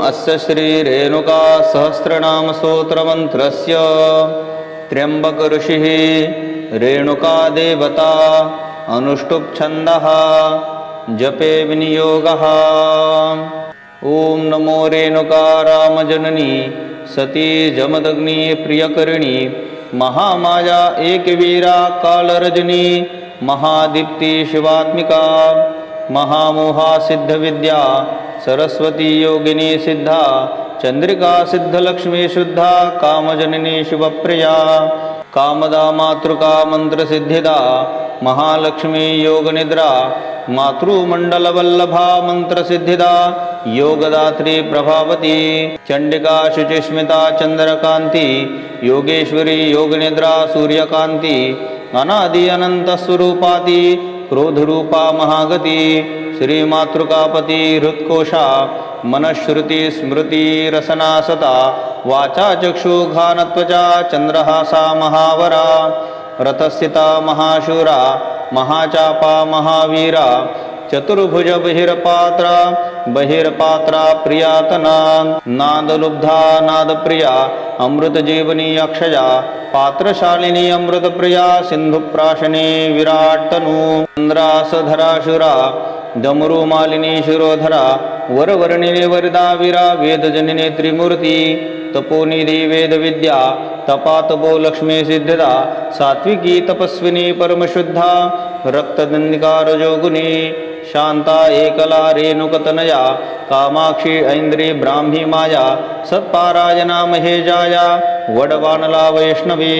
अस्य श्री रेणुका सहस्रनाम स्तोत्रमन्त्रस्य त्र्यंबक ऋषिः रेणुका देवता अनुष्टुप् छन्दः जपे विनियोगः। ओम नमो रेणुका रामजननी सती जमदग्नि प्रियकरिणी महामाया एकवीरा कालरजनी महादीप्ति शिवात्मिका महामोहा सिद्ध विद्या सरस्वती योगिनी सिद्धा चंद्रिका सिद्ध लक्ष्मी शुद्धा कामजननी शिवप्रिया कामदा मातृका मंत्र सिद्धिदा महालक्ष्मी योग निद्रा मातृमंडल वल्लभा मंत्र सिद्धिदा योगदात्री प्रभावती चंडिका शुचिस्मिता चंद्रकांति योगेश्वरी योग निद्रा सूर्यकांति अनादि अनंत स्वरूपाति क्रोध रूपा महागति श्री मातृकापति हृत्कोशा मनश्रुति स्मृति रसना सता वाचा चक्षुघानत्वचा चंद्रहासा महावरा रथस्थिता महाशूरा महाचापा महावीरा चतुर्भुज बहिर्पात्रा प्रियातना नादलुब्धा नादप्रिया अमृत जीवनी अक्षया पात्रशालिनी अमृत प्रिया सिंधुप्राशनी विराट तनु चंद्रासधराशुरा डमरुमालिनी शिरोधरा वरवर्णिनी वरदा वीरा वेदजननी त्रिमूर्ति तपोनिधि वेद विद्या तपातपो लक्ष्मी सिद्धिदा सात्विकी तपस्विनी परमशुद्धा रक्तदंडिका रजोगुनी शांता एकला रेणुकतनया कामाक्षी ऐन्द्री ब्राह्मी माया सत्पारायणा महेजाया वडवानला वैष्णवी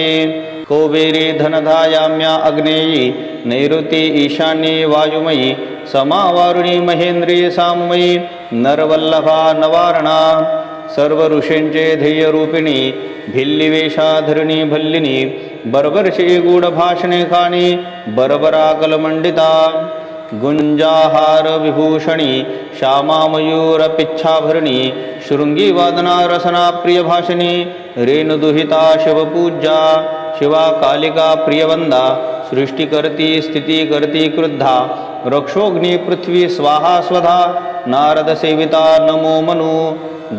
कौबेरी धनधायाम्या अग्नेयी नैऋती ईशान्ये वायुमयी समावारुणी महेंद्री साममयी नरवल्लभा नवारणा सर्व ऋषींचे ध्येयरूपिणी भिल्लिवेशाधरिणी भल्लिनी बर्बरशी गूढभाषणे खाणी बर्बरा कलमंडिता गुंजाहार विभूषणी श्यामा मयूरपिच्छाभरणी शृंगी वादना रसना प्रियभाषिणी रेणुदुहिता शिवपूज्या शिवा कालिका प्रियवंदा सृष्टिकर्ती स्थितिकर्ती क्रुद्धा रक्षोग्नि पृथ्वी स्वाहा स्वधा नारद सेविता नमो मनु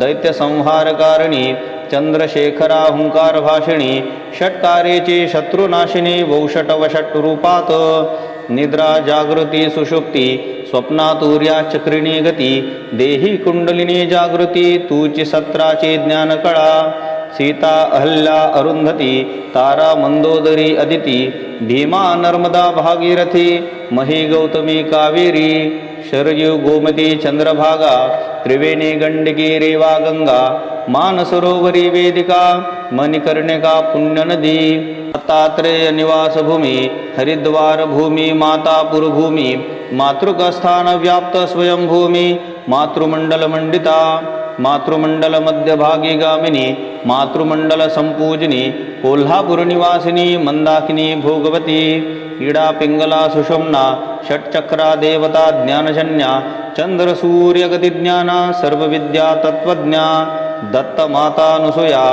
दैत्य संहारकारिणी चंद्रशेखरा हुंकार भाषिणी षट्कारेची शत्रुनाशिनी वौषटवषट रूपात निद्रा जागृती सुषुप्ती स्वप्नातूर्या चक्रिणी गती देही कुंडलिनी जागृती तूची सत्राची ज्ञानकळा सीता अहल्या अरुंधती तारा मंदोदरी अदिती भीमा नर्मदा भागीरथी मही गौतमी कावेरी शरयू गोमती चंद्रभागा त्रिवेणी गंडकी रेवा गंगा मानसरोवरी वेदिका मणिकर्णिका पुण्यनदी दत्तात्रेय निवास भूमि हरिद्वार भूमि मातापुर भूमि मातृकस्थान व्याप्त स्वयं भूमि मातृमंडल मंडिता मातृमंडल मध्यभागी गामिनी मातृमंडल संपूजनी कोल्हापुर निवासिनी मंदाकिनी भोगवती इडा पिंगला सुषुम्ना षट्चक्रा देवता ज्ञानजन्या चंद्र सूर्य गति ज्ञाना सर्वविद्या तत्वज्ञा दत्त माता अनुसूया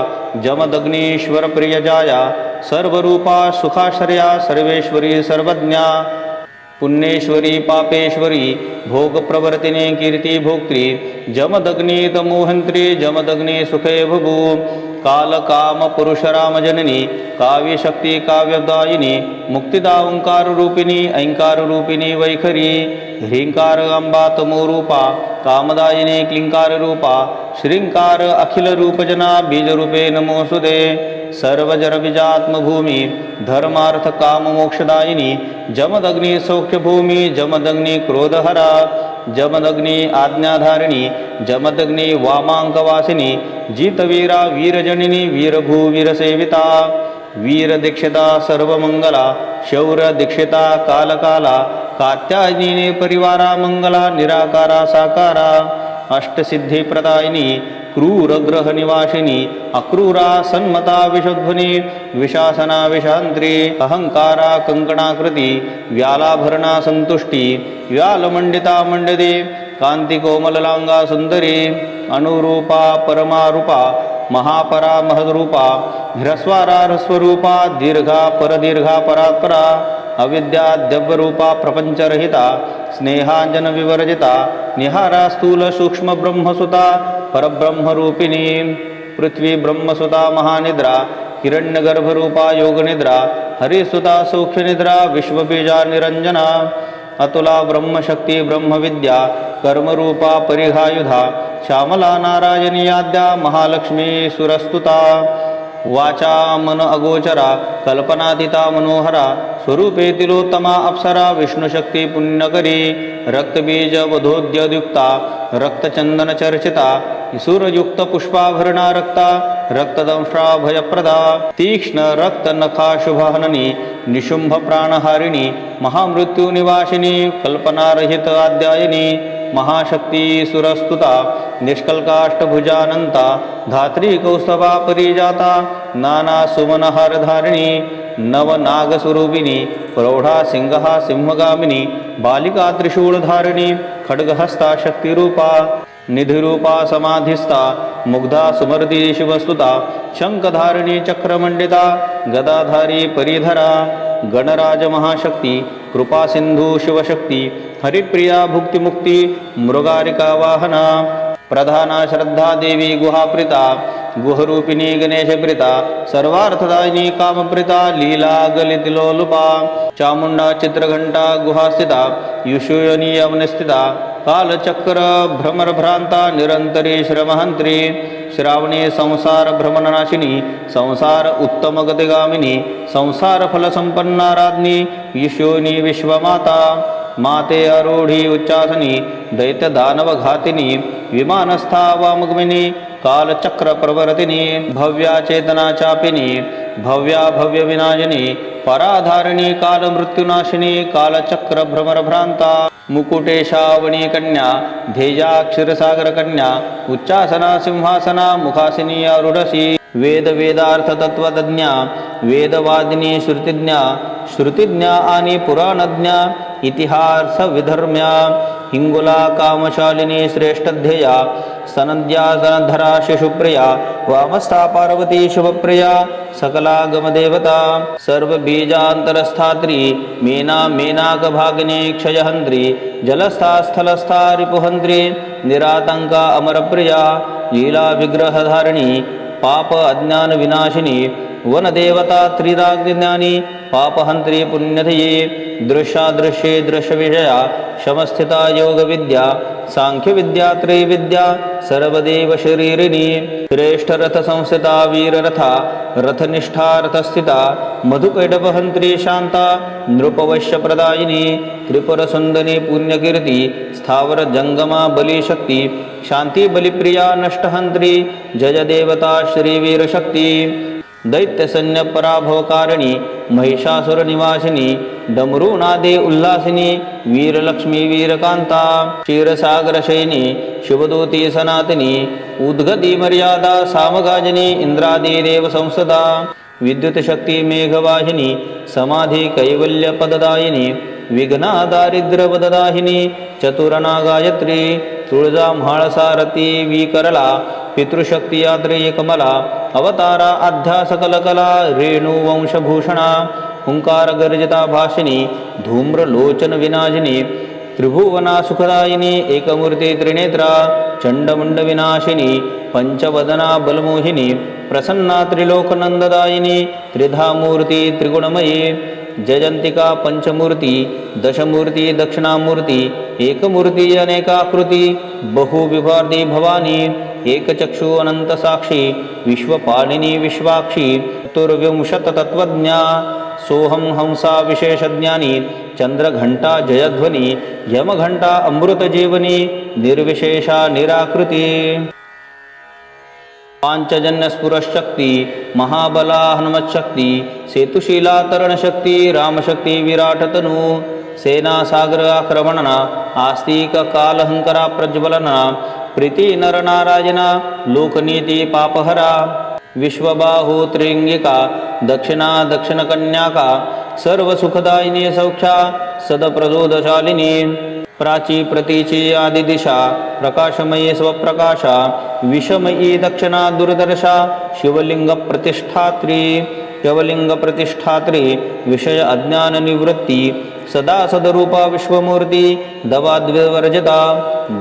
जमदग्नीश्वर प्रियजाया सर्वरूपा सुखाश्रया सर्वेश्वरी सर्वज्ञा पुण्येश्वरी पापेश्वरी भोग प्रवर्तिनी कीर्ति भोक्त्री जमदग्नि तमोहंत्री जमदग्नि सुखे भुभु काल काम पुरुषराम जननी काव्य शक्ति काव्यदायिनी मुक्तिदा ओंकार रूपिणी ऐंकार रूपिणी वैखरी ह्रींकार अंबा तमोरूपा कामदायिनी क्लिंकार रूपा श्रींकार अखिल रूपजना बीज रूपे नमोसुदे सर्वजन बीजात्म भूमि धर्मार्थ काम मोक्षदायिनी जमदग्नि सौख्य भूमि जमदग्नि क्रोधहरा जमदग्नि आज्ञाधारिणी जमदग्नि वामांकवासिनी जितवीरा वीरजनिनी वीरभू वीरसेविता वीर दीक्षिता सर्वमंगला शौर्य दीक्षिता कालकाला कात्यायनी परिवारा मंगला निराकारा साकारा अष्टसिद्धि प्रदायिनी क्रूर ग्रह निवासिनी अक्रूरा सन्मता विशोध्वनी विशासना विशांत्री अहंकारा कंकणाकृती व्यालाभरणा संतुष्टी व्यालमंडिता मंडदे कांती कोमललांगा सुंदरी अनुरूपा परमारूपा महापरा महद्रूपा ह्रस्वारा ह्रस्वरूपा दीर्घा परदीर्घा परात्परा अविद्या दिव्यरूपा प्रपंचरहिता स्नेहांजन विवर्जिता निहारा स्थूल सूक्ष्म ब्रह्मसुता परब्रह्मरूपिणी पृथ्वी ब्रह्मसुता महानिद्रा हिरण्यगर्भरूपा योगनिद्रा हरिसुता सौख्यनिद्रा विश्वबीजा निरंजना अतुला ब्रह्मशक्ती ब्रह्मविद्या कर्मरूपा परिघायुधा श्यामला नारायणी आद्या महालक्ष्मी सुरस्तुता वाचा मन अगोचरा कल्पनातीता मनोहरा स्वरूपे तिलोत्तमा अप्सरा विष्णुशक्ती पुण्यकरी रक्तबीज वधोद्ययुक्ता रक्तचंदन चर्चिता सुरयुक्त पुष्पाभरणा रक्ता रक्तदंष्ट्रा भयप्रदा तीक्ष्ण रक्त नखा शुभहननी निशुंभ प्राणहारिणी महामृत्यू निवासिनी कल्पनारहित आद्यायिनी महाशक्ती सुरस्तुता निष्कल्काष्टभुजानंता धात्री कौस्तभा परिजाता नाना सुमनहारधारिणी नवनागस्वरूपिणी प्रौढा सिंहा सिंहगामिनी बालिका त्रिशूलधारिणी खड्गहस्ता शक्तिरूपा निधिरूपा समाधिस्था मुग्धा सुमर्ती शिवस्तुता शंखधारिणी चक्रमंडिता गदाधारी परिधरा गणराज महाशक्ती कृपा सिंधू शिवशक्ती हरिप्रिया भुक्तिमुक्ती मृगारिका वाहना प्रधाना श्रद्धा देवी गुहाप्रिता गुहरूपिणी गणेशप्रिता सर्वार्थदायिनी कामप्रिता लीला गलितिलोलुपा चामुंडा चित्रघंटा गुहास्थिता युषयोनी अवनस्थिता कालचक्र भ्रमरभ्रांता निरंतरी श्रमहंत्री श्रावणी संसार भ्रमणनाशिनी संसार उत्तम गतिगामिनी संसार फलसंपन्नाराज्ञी ईशोनी विश्वमाता माते आरूढी उच्चासनी दैत्य दानव घातिनी विमानस्था वामग्मिनी कालचक्र प्रवर्तिनी भव्या चेतना चापिनी भव्या भव्य विनाशिनी पराधारिणी काल मृत्युनाशिनी कालचक्र भ्रमरभ्रांता मुकुटेशावणी कन्या ध्येया क्षीरसागर कन्या उच्चासना सिंहासना मुखासिनी आरूढसी वेद वेदार्थ तत्वज्ञा वेदवादिनी श्रुतिज्ञा श्रुतिज्ञा आणि पुराणज्ञा इतिहास विधर्म्या हिंगुला कामशालिनी श्रेष्ठध्येया सनद्या सनधरा शिशुप्रिया वामस्था पार्वती शुभप्रिया सकलागमदेवता सर्वबीजान्तरस्थात्री मेना मेनाकभागिनी क्षयहन्त्री जलस्था स्थलस्था रिपुहन्त्री निरातंका अमरप्रिया लीला विग्रहधारिणी पाप अज्ञान विनाशिनी वनदेवता त्रिराग्निज्ञानी पापहंत्री पुण्यधये दृश्यादृश्ये दृश्यविषया शमस्थिता योगविद्या सांख्यविद्या त्रैविद्या सर्वदेव शरीरिणी श्रेष्ठरथ संस्थिता वीररथा रथनिष्ठा रथस्थिता मधुकैटभहंत्री शांता नृपवश्यप्रदायिनी त्रिपुरसुंदनी पुण्यकीर्ती स्थावर जंगमा बलिशक्ती शांती बलिप्रिया नष्टहंत्री जय देवता श्रीवीरशक्ती दैत्यसैन्य पराभवकारिणी महिषासुर निवासिनी डमरुनादे उल्लासिनी वीरलक्ष्मी वीरकांता क्षीरसागरशयिनी शिवदूती सनातनी उद्गती मर्यादा सामगाजिनी इंद्रादी देव संसदा विद्युत शक्ती मेघवाहिनी समाधी कैवल्य पददायिनी विघ्ना दारिद्र्यवददाहिनी चतुरणा गायत्री तुळजा म्हाळसारथी विकरला पितृशक्ती यात्रेय कमला अवतारा अध्यासकलकला रेणु वंशभूषणा हुंकार गर्जिता भाषिनी धूम्रलोचन विनाशिनी त्रिभुवना सुखदायिनी एकमूर्ती त्रिनेत्रा चंडमुंड विनाशिनी पंचवदना बलमोहिनी प्रसन्ना त्रिलोकनंददायिनी त्रिधा मूर्ती त्रिगुणमयी जयंतिका पंचमूर्ती दशमूर्ती दक्षिणामूर्ती एकमूर्ती अनेकाकृती बहुविभार्दी भवानी एकचक्षु अनंत साक्षी विश्वपालिनी विश्वाक्षी चतुर्विंशत तत्वज्ञा सोहम हंसा विशेषज्ञानी चंद्रघंटा जयध्वनी यमघंटा अमृतजीवनी निर्विशेषा निराकृती पांचजन्य स्फुरशक्ती महाबला हनुमत्शक्ती सेतुशीला तरणशक्ती रामशक्ती विराटतनु सेना सागर आक्रमणना आस्तिक कालहंकरा प्रज्वलना प्रीती नरनारायणा लोकनीती पापहरा विश्वबाहु त्रिंगिका दक्षिणा दक्षिणकन्याका सर्वसुखदायिनी सौख्या सदप्रदोदशालिनी प्राची प्रतीची आदिदिशा प्रकाशमयी स्वप्रकाशा विषमयी दक्षिणा दुर्दर्शा शिवलिंग प्रतिष्ठात्री विषय अज्ञान निवृत्ती सदा सदरूपा विश्वमूर्ती दवाद्विवर्जिता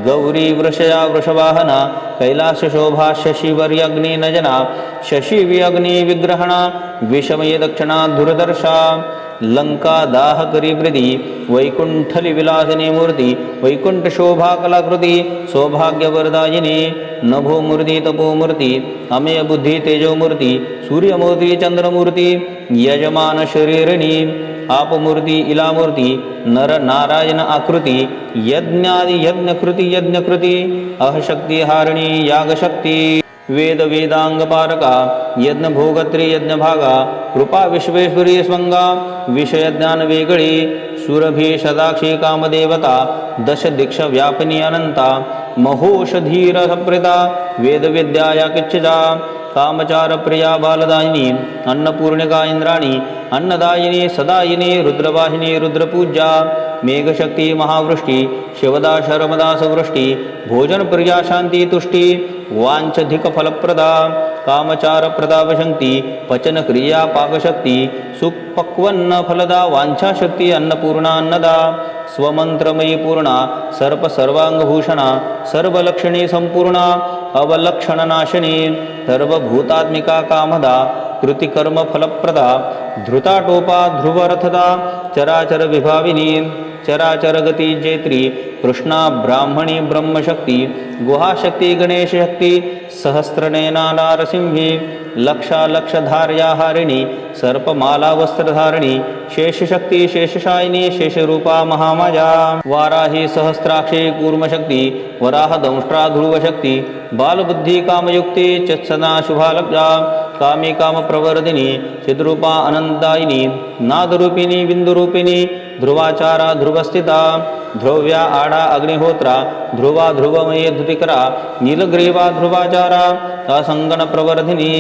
गौरी वृषया वृषवाहना कैलासशोभा शशिवर्यग्निनजना शशिव्यग्निविग्रहणा विषमये दक्षिणा धुरदर्शा लंका दाहकरी वृदी वैकुंठली विलासिनी मूर्ती वैकुंठ शोभा कलाकृती सौभाग्यवरदायिनी नभोमूर्ती तपोमूर्ती अमेय बुद्धी तेजोमूर्ती सूर्यमूर्ती चंद्रमूर्ती यजमान शरीरिणी आपमूर्ती इलामूर्ती नर नारायण आकृती यज्ञादि यज्ञकृती अहशक्ती हारिणी यागशक्ती वेद वेदांग पारका यज्ञ भोगत्री यज्ञ भागा कृपा विश्वेश्वरी स्वंगा विषय ज्ञान वेगळी सुरभी सदाक्षी कामदेवता दश दीक्ष व्यापिनी अनंता महोषधीर सप्रिता वेद विद्याया किच्चजा कामचार प्रिया बालदायिनी अन्नपूर्णिका इंद्राणी अन्नदायिनी सदायिनी रुद्रवाहिनी रुद्रपूज्या मेघशक्ती महावृष्टी शिवदा शर्मदा सवृष्टी भोजन प्रिया शांती तुष्टी वांछधिक फलप्रदा कामचार प्रतापशक्ती पचन क्रिया पाकशक्ती सुपक्वन्न फलदा वांछाशक्ती अन्नपूर्णा अन्नदा स्वमंत्रमयी पूर्णा सर्प सर्वांगभूषणा सर्वलक्षणी संपूर्णा अवलक्षणनाशिनी सर्वभूतात्मिका कामदा कृतिकर्म फलप्रदा धृताटोपा ध्रुवरथदा चराचर विभाविनी चराचर गती जेत्री कृष्णा ब्राह्मणी ब्रह्मशक्ती गुहाशक्ती गणेशशक्ती सहस्रनयना नारसिंही लक्षालक्षधार्या हारिणी सर्पमाला वस्त्रधारिणी शेषशक्ती शेषशायिनी शेषरूपा महामाया वाराही सहस्राक्षी कूर्मशक्ती वराह दंष्ट्रा ध्रुवशक्ती बालबुद्धी कामयुक्ती चत्सना शुभालब्धा कामी काम प्रवर्धिनी चिद्रूपा अनंतदायिनी नादरूपिणी बिंदुरूपिणी ध्रुवाचारा ध्रुवस्थिता ध्रुव्या आडा अग्निहोत्रा ध्रुवा ध्रुवमयी धुतिकरा नीलग्रीवा ध्रुवाचारा असंगन प्रवर्धिनी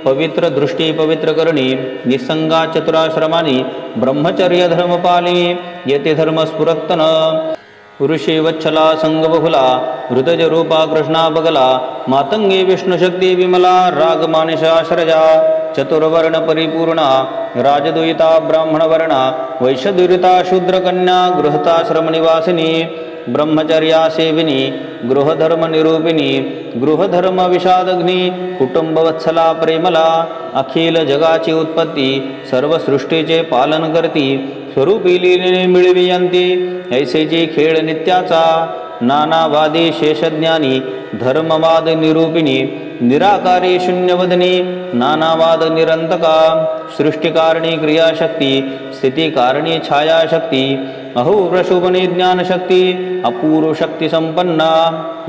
पवित्र दृष्टी पवित्रकरणी निसंगा चतुराश्रमानी ब्रह्मचर्य धर्मपालिनी येते धर्म स्फुरत्तन ऋषी वच्छला संगबहुला ऋतजरूपा कृष्णा बगला मातंगी विष्णुशक्ती विमला रागमानिशाश्रजा चतुर्वर्ण परिपूर्णा राजदुहिता ब्राह्मणवर्णा वैश्यदुरिता शूद्रकन्या गृहताश्रमनिवासिनी ब्रह्मचर्या सेविनी गृहधर्म निरूपिणी गृहधर्म विषादग्नी कुटुंबवत्सला प्रेमला अखिल जगाची उत्पत्ती सर्व सृष्टीचे पालन करती स्वरूपी लीलेने मिळवियंती ऐसेची खेळ नित्याचा नानावादी शेषज्ञानी धर्मवाद निरूपिणी निराकारी शून्यवदनी नानावाद निरंतका सृष्टिकारणी क्रियाशक्ती स्थितिकारणी छायाशक्ती अहोव्रशुभनी ज्ञानशक्ती अपूर्व शक्ती संपन्ना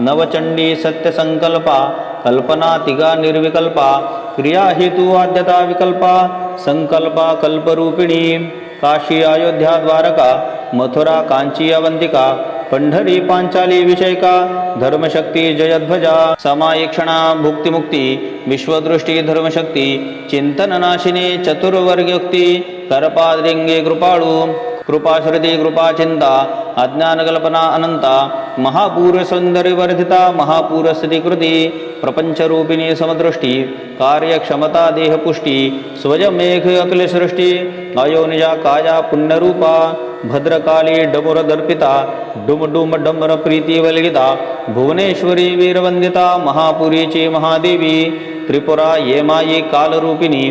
नवचंडी सत्यसंकल्पा कल्पना तिगा निर्विकल्पा क्रिया हेतु आद्यता विकल्पा संकल्पा कल्परूपिणी काशी अयोध्या द्वारका मथुरा कांची अवंतिका पंढरी पांचाली विषयका धर्मशक्ती जयध्वजा समायक्षणा भुक्तिमुक्ती विश्वदृष्टी धर्मशक्ती चिंतननाशिनी चतुर्वर्गयुक्ती करपाद्रिंगे कृपाळू कृपाश्रुती कृपाचिंता अज्ञानकल्पना अनंता महापूर सौंदर्यवर्धिता महापूर स्थितिकृती प्रपंचरूपिणी समदृष्टी कार्यक्षमता देहपुष्टी स्वजमेघ अखिलसृष्टी अयोनिजा काया पुण्यरूपा भद्रकाली डमुरदर्पिता डुमडुम डमर प्रीती वलगिता भुवनेश्वरी वीरवंदिता महापुरीची महादेवी त्रिपुरा येमायी कालरूपिणी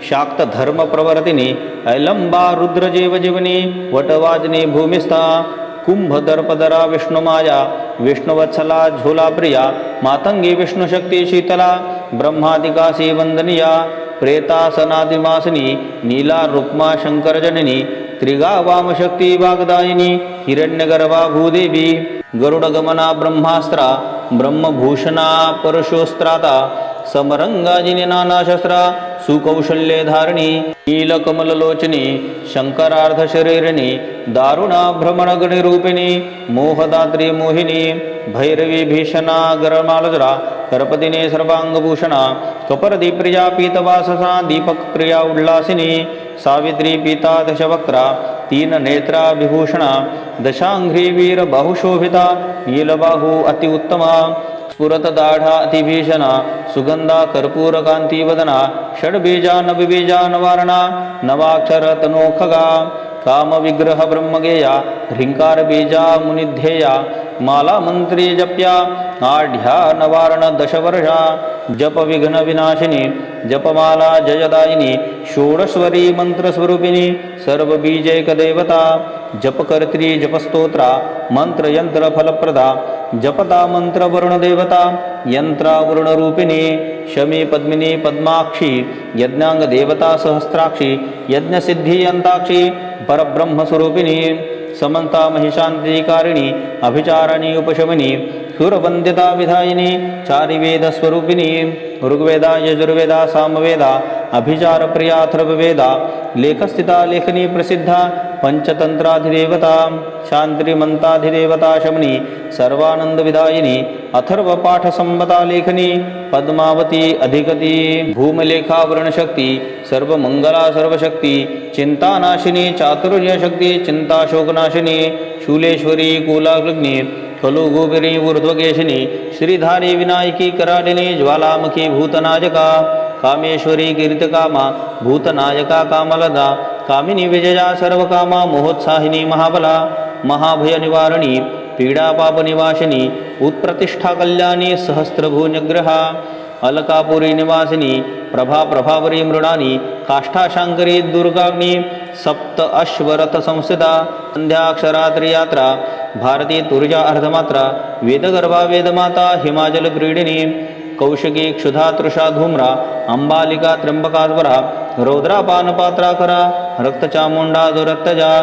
शाक्त धर्म प्रवर्तिनी ऐलंबा रुद्रजीव जीवनी वटवाजनी भूमिस्था कुंभ दर्पदरा विष्णुमाया विष्णुवत्सला झोलाप्रिया मातंगी विष्णुशक्ती शीतला ब्रह्मादिकासी वंदनिया प्रेतासनादिमासिनी नीला रुक्मा शंकरजननी त्रिगा वामशक्ती वागदायिनी हिरण्यगर्भा भूदेवी गरुडगमना ब्रह्मास्त्रा ब्रह्मभूषणा परशोस्त्राता समरंगाजिनी नानाशस्त्रा सुकौशल्ये धारिणी नीलकमललोचनी शंकरार्ध शरीरिणी दारुणा भ्रमणगणिरूपिणी मोहदात्री मोहिनी भैरवी भीषणा गरमालजरा करपदिने सर्वांगभूषणा कपर्दी प्रिया पीतवाससा दीपक प्रिया उल्लासिनी सावित्री पीता दशवक्त्रा तीन नेत्रा विभूषणा दशांघ्री वीर बाहुशोभिता नीलबाहु अति उत्तमा स्फुरत दाढा अतिभीषणा सुगंधा कर्पूर कांती वदना षड्बीजा नवबीजा नवारणा नवाक्षर तनोखगा कामविग्रह ब्रह्मगेया ह्रींकार बीजा मुनिध्येया माला मंत्री जप्या आढ्या नवारण दशवर्षा जप विघ्न विनाशिनी जपमाला जयदायिनी षोडश्वरी मंत्रस्वरूपिणी सर्व बीजैक देवता जपकर्त्री जपस्तोत्रा मंत्र यंत्र फलप्रदा जपता मंत्र वरुण देवता यंत्रा वरुण रूपिणी शमी पद्मिनी पद्माक्षी यज्ञांग देवता सहस्राक्षी यज्ञ सिद्धी अंताक्षी परब्रह्म स्वरूपिणी समंता महिशांतिकारिणी अभिचारिणी उपशमनी सुरवंदिता विधायिनी चारिवेद स्वरूपिणी ऋग्वेदा यजुर्वेदा सामवेदा अभिचार प्रिया अथर्ववेदा लेखस्थिता लेखनी प्रसिद्धा पंचतंत्राधिदेवता शांतिमंताधिदेवता शमनी सर्वानंद विदायिनी अथर्व पाठ संबता लेखनी पद्मावती अधिगती भूमलेखा वृणशक्ती सर्व मंगला सर्वशक्ती चिंतानाशिनी चातुर्य शक्ती चिंताशोकनाशिनी शूलेश्वरी कुलाग्नि खलु गोबिनी ऊर्ध्वकेशिनी श्रीधारी विनायकी करालिनी ज्वालामुखी भूतनायका कामेश्वरी कीर्तिकामा भूतनायका कामलदा कामिनी विजया सर्वकामा मोहोत्साहिनी महाबला महाभय निवारणी पीडापाप निवासिनी उत्प्रतिष्ठा कल्याणी सहस्रभुजग्रहा अलकापुरी निवासिनी प्रभा प्रभावरी मृणानी काष्ठाशांकरी दुर्गाग्नी सप्त अश्वरथ संस्थिता संध्याक्षरात्री यात्रा भारती तुर्जा अर्धमात्रा वेदगर्भा वेदमाता हिमाचल क्रीडिनी कौशिकी क्षुधा तृषा धूम्रा अंबालिका त्र्यंबकास्वरा रौद्रा पानपात्राकरा रक्तचामुंडा दुरत्तजा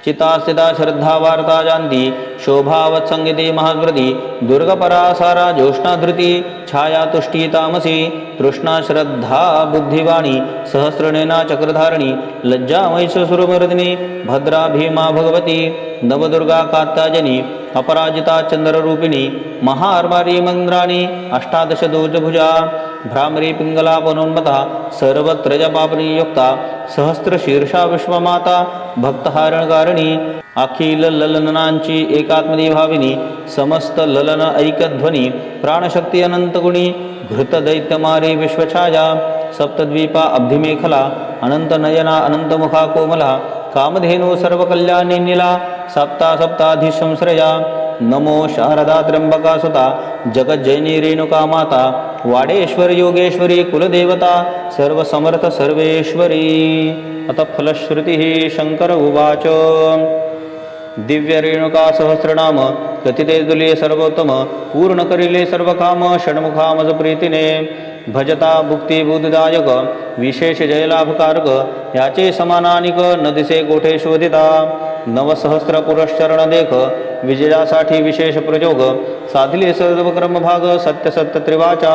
चितास्थिता श्रद्धा वार्ता जानती शोभावत्संगिते महास्मृति दुर्गपरा सारा ज्योष्णा धृति छाया तुष्टि तामसी तृष्णा श्रद्धा बुद्धिवाणी सहस्रनेना चक्रधारिणी लज्जा महिषासुरमर्दिनी भद्रा भीमा भगवती नवदुर्गा कात्यायनी अपराजिता चंद्ररूपिणी महाअर्वारी मंद्राणी अष्टादश दोजभुजा भ्रामरी पिंगला पनोन्मता सर्वत्र जपापनियुक्ता सहस्रशीर्षा विश्वमाता भक्तहारणकारिणी अखिल ललनांची एकात्मदी भाविनी समस्त ललन ऐकध्वनी प्राणशक्ती अनंतगुणी घृत दैत्यमारी विश्वछाया सप्तद्वीपा अब्धिमेखला अनंतनयना अनंतमुखा कोमला कामधेनु सर्वकल्याणी नीला सप्ता सप्ताधीशंश्रया नमो शारदा त्र्यंबका सुता जगज्जयनी रेणुका माता वाडेश्वर योगेश्वरी कुलदेवता सर्वसमर्थ सर्वेश्वरी अतः फलश्रुतिः शंकर उवाच दिव्य रेणुका सहस्रनाम कथिते दुले सर्वोत्तम पूर्ण करिले सर्वकाम षण्मुखामज प्रीतीने भजता भुक्ती बुद्धिदायक विशेष जयलाभकारक याचे समानानिक न दिसे कोठे शोधिता नवसहस्र पुरश्चरण देख विजयासाठी विशेष प्रयोग साधिले सर्व कर्मभाग सत्य सत्य त्रिवाचा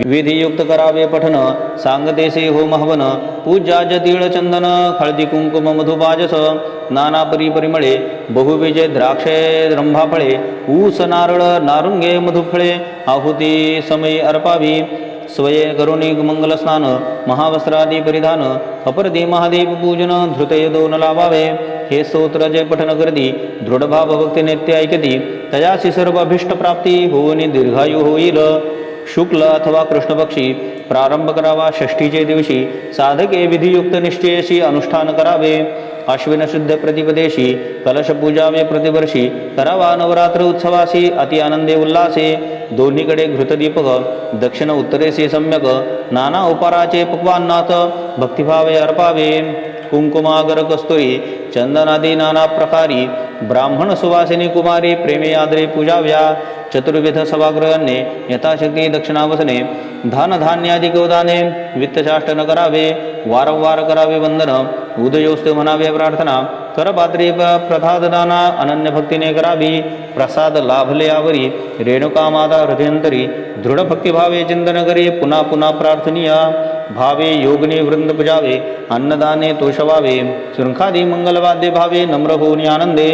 विधियुक्त करावे पठन सांगतेसे होम हवन पूजा जतीळ चंदन हळदी कुंकुम मधुपाजस नाना परिमळे बहुविजय द्राक्षे रंभाफळे ऊस नारळ नारुंगे मधुफळे आहुती समयी अर्पावी स्वये करुणी मंगल स्नान महावस्त्रादी परिधान अपरदी महादेव पूजन धृतय दोन लावावे हे स्तोत्र जय पठन करती दृढभाव भक्ती नित्य ऐकती तयासी सर्व अभिष्ट प्राप्ती होऊनी दीर्घायू होईल शुक्ल अथवा कृष्णपक्षी प्रारंभ करावा षष्ठीचे दिवशी साधके विधियुक्त निश्चयशी अनुष्ठान करावे अश्विन शुद्ध प्रतिपदेशी कलश पूजावे प्रतिवर्षी करावा नवरात्र उत्सवासी अति आनंदे उल्लासे दोन्हीकडे घृतदीपक दक्षिण उत्तरेसी सम्यक नाना उपाराचे पक्वान्नाथ भक्तिभावे अर्पावे कुंकुमागर कस्तुरी चंदनादी नाना प्रकारी ब्राह्मण सुवासिनी कुमारी प्रेमे आदरे पूजाव्या चतुर्विध सभागृहांनी यथाशक्ती दक्षिणावसने धान्यादी गोदाने वित्तचाष्टन करावे वारंवार करावे वंदन उदयोस्तु म्हणावे प्रार्थना करपात्री प्रसाददाना अनन्य भक्तीने करावी प्रसाद लाभले यावरी रेणुका माता हृदयंतरी दृढ भक्तिभावे चिंतन करी पुन्हा पुन्हा प्रार्थनीया भावे योगने वृंद पुजावे अन्नदाने तोषवावे शृंखादी मंगलवाद्य भावे नम्र होऊनी आनंदे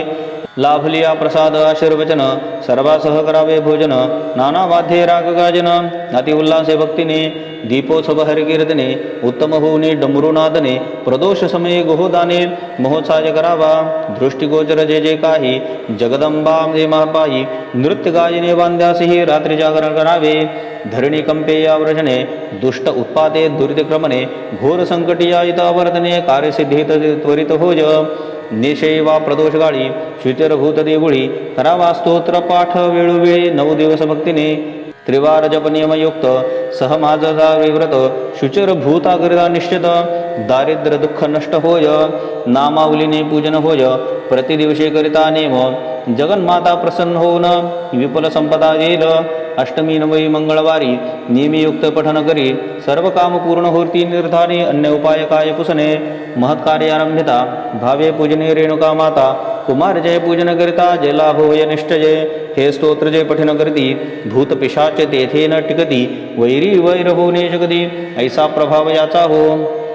लाभलिया प्रसाद आशीर्वचन सर्वासह करावे भोजन नाना वाद्ये राग गाजन अति उल्लासे भक्तीने दीपोत्सव हरिकीर्तने उत्तम होऊनी डमरुनादने प्रदोष समये गोहोदाने महोत्साय करावा दृष्टिगोचर जे जे काही जगदंबा दे महापायी नृत्य गायने वांद्यासही रात्री जागरण करावे धरणी कंपे या व्रजने दुष्ट उत्पाते दुर्दिक्रमणे घोर संकटी या वर्तने कार्यसिद्धीत त्वरित होज निशे वा प्रदोष गाळी शुचिरभूत देवळी करावा स्तोत्र पाठ वेळोवेळी 9 दिवस भक्तीने त्रिवार जप नियमयुक्त सह माझा विव्रत शुचिर भूताग्रता निश्चित दारिद्र्य दुःख नष्ट होय नामावलीने पूजन होय प्रतिदिवशी करिता नेम जगन्माता प्रसन्न होऊन विपुल संपदा येईल अष्टमी नवमी मंगळवारी नियमयुक्त पठन करी सर्व काम पूर्ण होती निर्धारी अन्य उपाय काय पुसणे महत्कार्य आरंभिता भावे पूजने रेणुका माता कुमार जय पूजन करिता जय लाभ होय निष्ठजय हे स्तोत्र जय पठन करती भूत पिशाच तेथे न टिकती वैरी वैर होणे शकती ऐसा प्रभाव याचा हो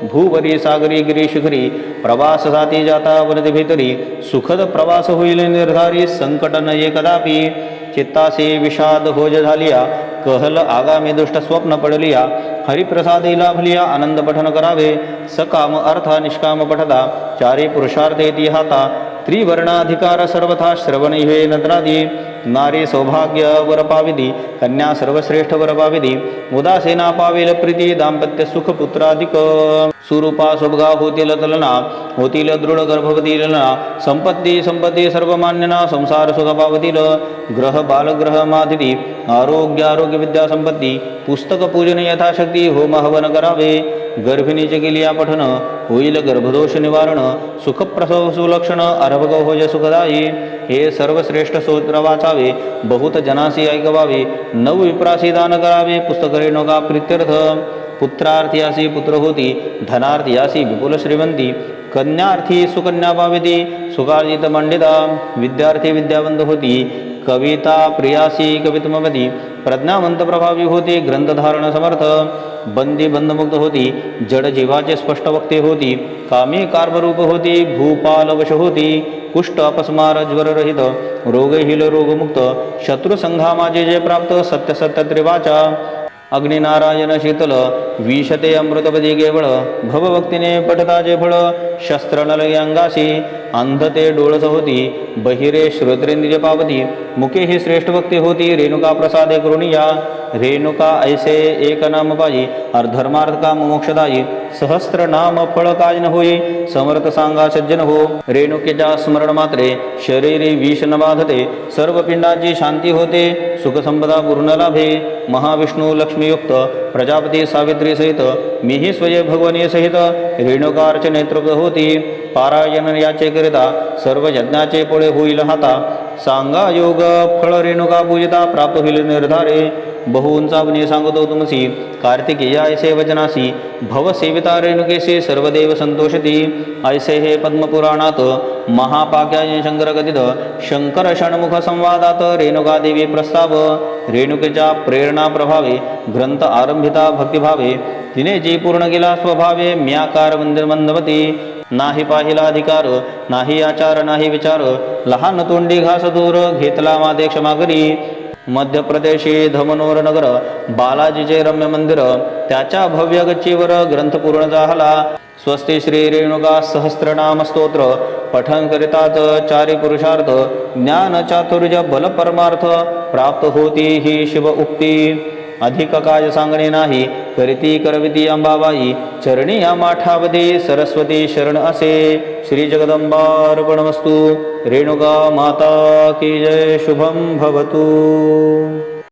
भूवरी सागरी गिरी शिखरी प्रवास जाती जाता वनते भीतरी सुखद प्रवास होईल निर्धारी संकट न ये कदापि चित्तासे विषाद होज झालिया कहल आगामी दुष्ट स्वप्न पडलिया हरिप्रसादे लाभलिया आनंद पठन करावे सकाम अर्थ निष्काम पठदा चारी पुरुषार्थ येती हाता त्रिवर्णाधिकार सर्वथा श्रवण हे नद्रादी नारी सौभाग्य वर पाविदी कन्या सर्वश्रेष्ठ वर पाविदी उदासीना पावेल प्रीती दाम्पत्य सुख पुत्राधिक सुरूपा सुभगा होतील तलना होतील दृढ गर्भवती ललना संपत्ती सर्वमान्यना संसार सुख पावतील ग्रह बालग्रह माधिती आरोग्य विद्या संपत्ती पुस्तक पूजन यथाशक्ती होम हवन करावे गर्भिणीचे केलिया पठन होईल गर्भदोष निवारण सुखप्रसव सुलक्षण अर्भक होय सुखदायी हे सर्वश्रेष्ठ स्तोत्र वाचावे बहुत जनासी ऐकवावे 9 विप्रासी दान करावे पुस्तक रेणुका प्रित्यर्थ पुत्रार्थी असी पुत्र होती धनार्थी असी विपुल श्रीमंती कन्यार्थी सुकन्या पाविती सुकार्जित मंडिता विद्यार्थी विद्यावंत होती कविता प्रियासी कवित्वमती प्रज्ञावंत प्रभावी होती ग्रंथधारण समर्थ बंदी बंधमुक्त होती जड जीवाचे स्पष्ट वक्ते होती कामी कार्बरूप होती भूपाल वश होती कुष्ठ अपस्मार ज्वररहित रोगहील रोगमुक्त शत्रुसंघामाजे जे प्राप्त सत्य सत्य त्रिवाचा अग्निनारायण शीतल विशते अमृतपदी केवळ भवभक्तीने पठताचे फळ शस्त्र नलगे अंगासी अंधते डोळस होती बहिरे श्रोत्रेंद्रिय पावती मुखे ही श्रेष्ठ भक्ती होती रेणुका प्रसादे करुणिया रेणुका ऐसे एक नाम पाजी धर्मार्थ काम मोक्षदायी सहस्त्र नाम फळ काय न होई समर्थ सांगा सज्जन हो रेणुकेच्या स्मरण मात्रे शरीरी विष न बाधते सर्व पिंडाची शांती होते सुख संपदा पूर्ण लाभे महाविष्णू लक्ष्मीयुक्त प्रजापती सावित्री सहित मीही स्वय भगवनी सहित रेणुकार्च नेतृत्व होती पारायण याचे करिता सर्व यज्ञाचे पोळे होईल हाता सांगा योग फळ रेणुका पूजिता प्राप्त होईल निर्धारे बहुंचावने सांगतो तुमसी कार्तिकेया ऐसे वचनासी भवसेविता रेणुकेशी सर्वदेव संतोषती ऐसे हे पद्मपुराणात महापाक्याय शंकर कथित शंकर षण्मुख संवादात रेणुका देवी प्रस्ताव रेणुकेच्या प्रेरणा प्रभावे ग्रंथ आरंभिता भक्तिभावे तिने जी पूर्ण केला स्वभावे म्याकार मंदिर मंदवती नाही पाहिला अधिकार नाही आचार नाही विचार लहान तोंडी घास दूर घेतला माते क्षमा करी मध्य प्रदेशी धमनोर नगर बालाजीचे रम्य मंदिर त्याच्या भव्य गच्चीवर ग्रंथ पूर्ण झाला स्वस्ती श्री रेणुका सहस्त्रनाम स्तोत्र पठन करिताच चारी पुरुषार्थ ज्ञान चातुर्य बल परमार्थ प्राप्त होती ही शिव उक्ती अधिक काय सांगणे नाही करिती करविती अंबाबाई चरणी या माठावधी सरस्वती शरण असे श्री जगदंबार्पणमस्तु रेणुका माता की जय शुभम भवतु।